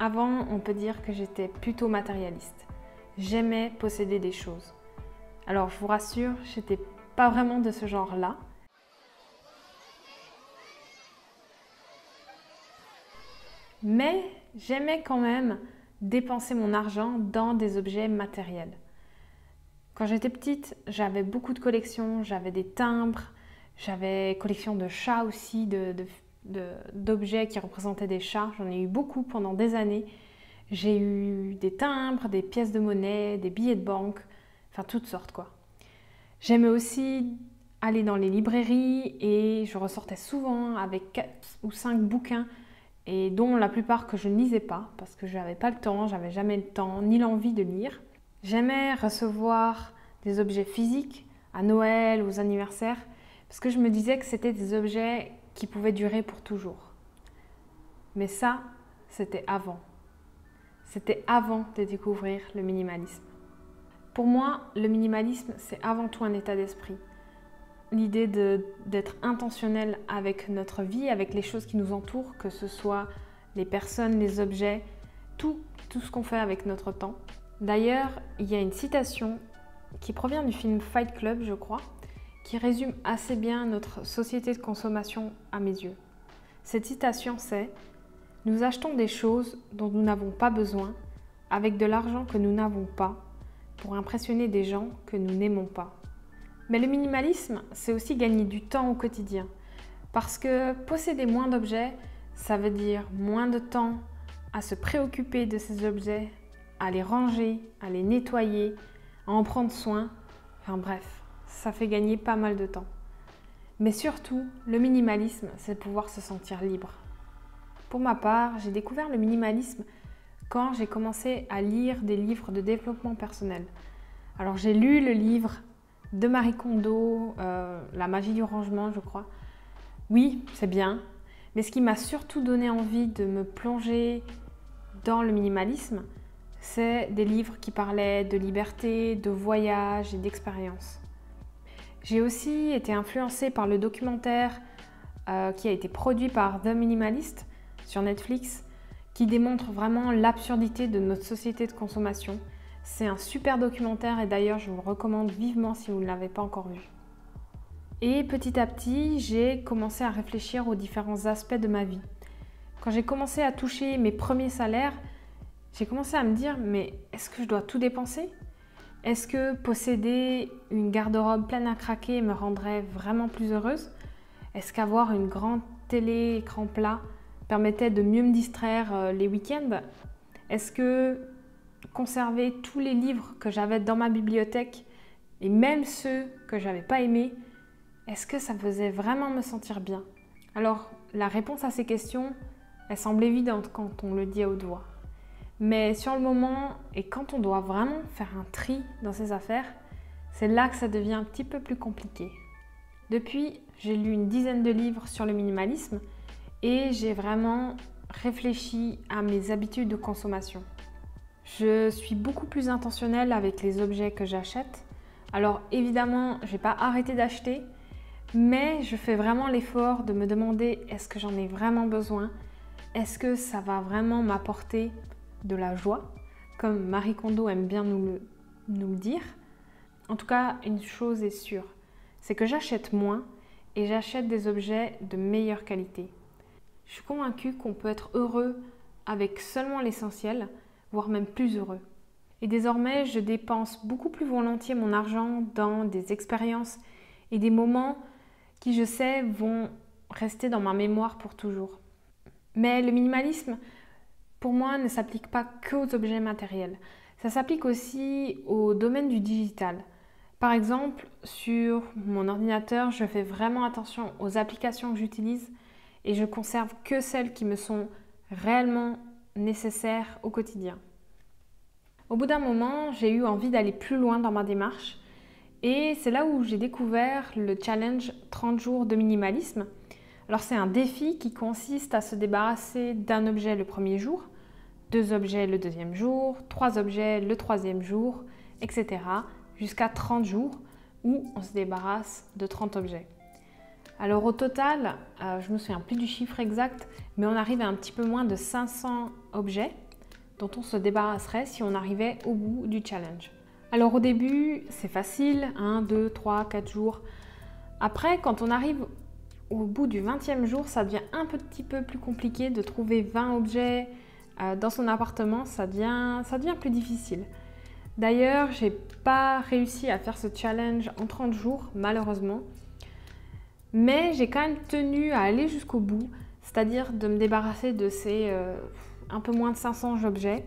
Avant, on peut dire que j'étais plutôt matérialiste. J'aimais posséder des choses. Alors, je vous rassure, j'étais pas vraiment de ce genre-là. Mais j'aimais quand même dépenser mon argent dans des objets matériels. Quand j'étais petite, j'avais beaucoup de collections, j'avais des timbres, j'avais collection de chats aussi, d'objets qui représentaient des chats. J'en ai eu beaucoup pendant des années. J'ai eu des timbres, des pièces de monnaie, des billets de banque, enfin toutes sortes quoi. J'aimais aussi aller dans les librairies et je ressortais souvent avec 4 ou 5 bouquins et dont la plupart que je ne lisais pas parce que je n'avais pas le temps, j'avais jamais le temps ni l'envie de lire. J'aimais recevoir des objets physiques à Noël, aux anniversaires, parce que je me disais que c'était des objets qui pouvaient durer pour toujours. Mais ça, c'était avant. C'était avant de découvrir le minimalisme. Pour moi, le minimalisme, c'est avant tout un état d'esprit. L'idée d'être intentionnel avec notre vie, avec les choses qui nous entourent, que ce soit les personnes, les objets, tout ce qu'on fait avec notre temps. D'ailleurs, il y a une citation qui provient du film Fight Club, je crois, qui résume assez bien notre société de consommation à mes yeux. Cette citation c'est « Nous achetons des choses dont nous n'avons pas besoin avec de l'argent que nous n'avons pas pour impressionner des gens que nous n'aimons pas. » Mais le minimalisme, c'est aussi gagner du temps au quotidien. Parce que posséder moins d'objets, ça veut dire moins de temps à se préoccuper de ces objets, à les ranger, à les nettoyer, à en prendre soin. Enfin bref, ça fait gagner pas mal de temps. Mais surtout, le minimalisme, c'est pouvoir se sentir libre. Pour ma part, j'ai découvert le minimalisme quand j'ai commencé à lire des livres de développement personnel. Alors j'ai lu le livre de Marie Kondo, La magie du rangement, je crois. Oui, c'est bien, mais ce qui m'a surtout donné envie de me plonger dans le minimalisme, c'est des livres qui parlaient de liberté, de voyage et d'expérience. J'ai aussi été influencée par le documentaire qui a été produit par The Minimalist sur Netflix, qui démontre vraiment l'absurdité de notre société de consommation. C'est un super documentaire et d'ailleurs je vous le recommande vivement si vous ne l'avez pas encore vu. Et petit à petit, j'ai commencé à réfléchir aux différents aspects de ma vie. Quand j'ai commencé à toucher mes premiers salaires, j'ai commencé à me dire, mais est-ce que je dois tout dépenser? Est-ce que posséder une garde-robe pleine à craquer me rendrait vraiment plus heureuse? Est-ce qu'avoir une grande télé écran plat permettait de mieux me distraire les week-ends? Est-ce que conserver tous les livres que j'avais dans ma bibliothèque et même ceux que je n'avais pas aimés, est-ce que ça me faisait vraiment me sentir bien? Alors, la réponse à ces questions, elle semble évidente quand on le dit à haute voix. Mais sur le moment, et quand on doit vraiment faire un tri dans ses affaires, c'est là que ça devient un petit peu plus compliqué. Depuis, j'ai lu une dizaine de livres sur le minimalisme et j'ai vraiment réfléchi à mes habitudes de consommation. Je suis beaucoup plus intentionnelle avec les objets que j'achète. Alors évidemment, je n'ai pas arrêté d'acheter, mais je fais vraiment l'effort de me demander est-ce que j'en ai vraiment besoin? Est-ce que ça va vraiment m'apporter de la joie, comme Marie Kondo aime bien nous le dire. En tout cas, une chose est sûre, c'est que j'achète moins et j'achète des objets de meilleure qualité. Je suis convaincue qu'on peut être heureux avec seulement l'essentiel, voire même plus heureux. Et désormais, je dépense beaucoup plus volontiers mon argent dans des expériences et des moments qui, je sais, vont rester dans ma mémoire pour toujours. Mais le minimalisme, pour moi, ne s'applique pas qu'aux objets matériels. Ça s'applique aussi au domaine du digital. Par exemple, sur mon ordinateur, je fais vraiment attention aux applications que j'utilise et je conserve que celles qui me sont réellement nécessaires au quotidien. Au bout d'un moment, j'ai eu envie d'aller plus loin dans ma démarche et c'est là où j'ai découvert le challenge 30 jours de minimalisme. Alors c'est un défi qui consiste à se débarrasser d'un objet le premier jour, 2 objets le deuxième jour, 3 objets le troisième jour, etc. jusqu'à 30 jours où on se débarrasse de 30 objets. Alors au total, je ne me souviens plus du chiffre exact, mais on arrive à un petit peu moins de 500 objets dont on se débarrasserait si on arrivait au bout du challenge. Alors au début, c'est facile, 1, 2, 3, 4 jours. Après, quand on arrive au bout du 20e jour, ça devient un petit peu plus compliqué de trouver 20 objets dans son appartement, ça devient plus difficile. D'ailleurs, j'ai pas réussi à faire ce challenge en 30 jours, malheureusement. Mais j'ai quand même tenu à aller jusqu'au bout, c'est-à-dire de me débarrasser de ces un peu moins de 500 objets.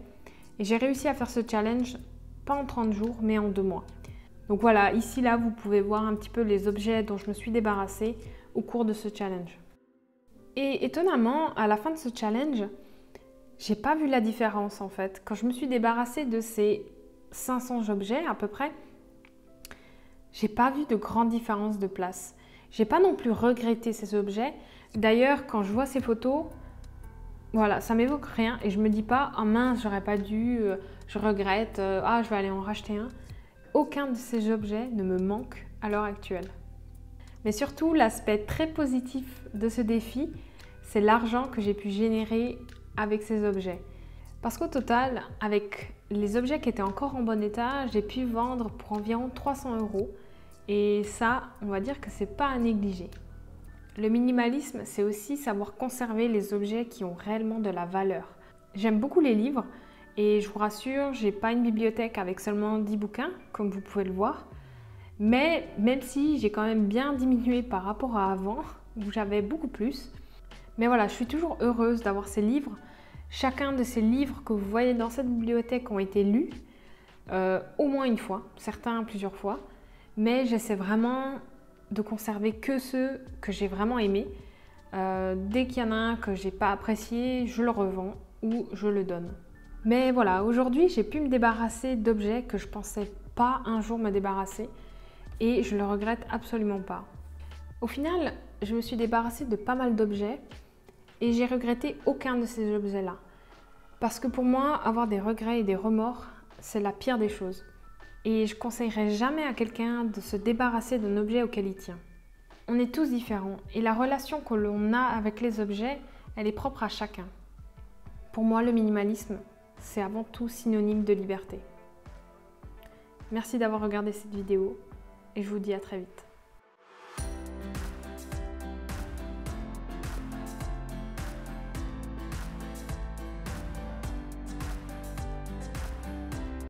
Et j'ai réussi à faire ce challenge, pas en 30 jours, mais en 2 mois. Donc voilà, ici, là, vous pouvez voir un petit peu les objets dont je me suis débarrassée au cours de ce challenge. Et étonnamment, à la fin de ce challenge, j'ai pas vu la différence en fait. Quand je me suis débarrassée de ces 500 objets à peu près, j'ai pas vu de grande différence de place. J'ai pas non plus regretté ces objets. D'ailleurs, quand je vois ces photos, voilà, ça m'évoque rien et je me dis pas « Ah mince, j'aurais pas dû, je regrette, ah je vais aller en racheter un ». Aucun de ces objets ne me manque à l'heure actuelle. Mais surtout, l'aspect très positif de ce défi, c'est l'argent que j'ai pu générer avec ces objets. Parce qu'au total, avec les objets qui étaient encore en bon état, j'ai pu vendre pour environ 300 €. Et ça, on va dire que c'est pas à négliger. Le minimalisme, c'est aussi savoir conserver les objets qui ont réellement de la valeur. J'aime beaucoup les livres et je vous rassure, j'ai pas une bibliothèque avec seulement 10 bouquins, comme vous pouvez le voir. Mais même si j'ai quand même bien diminué par rapport à avant, où j'avais beaucoup plus. Mais voilà, je suis toujours heureuse d'avoir ces livres. Chacun de ces livres que vous voyez dans cette bibliothèque ont été lus au moins une fois, certains plusieurs fois. Mais j'essaie vraiment de conserver que ceux que j'ai vraiment aimés. Dès qu'il y en a un que j'ai pas apprécié, je le revends ou je le donne. Mais voilà, aujourd'hui, j'ai pu me débarrasser d'objets que je pensais pas un jour me débarrasser et je le regrette absolument pas. Au final, je me suis débarrassée de pas mal d'objets et j'ai regretté aucun de ces objets-là. Parce que pour moi, avoir des regrets et des remords, c'est la pire des choses. Et je conseillerais jamais à quelqu'un de se débarrasser d'un objet auquel il tient. On est tous différents et la relation que l'on a avec les objets, elle est propre à chacun. Pour moi, le minimalisme, c'est avant tout synonyme de liberté. Merci d'avoir regardé cette vidéo et je vous dis à très vite.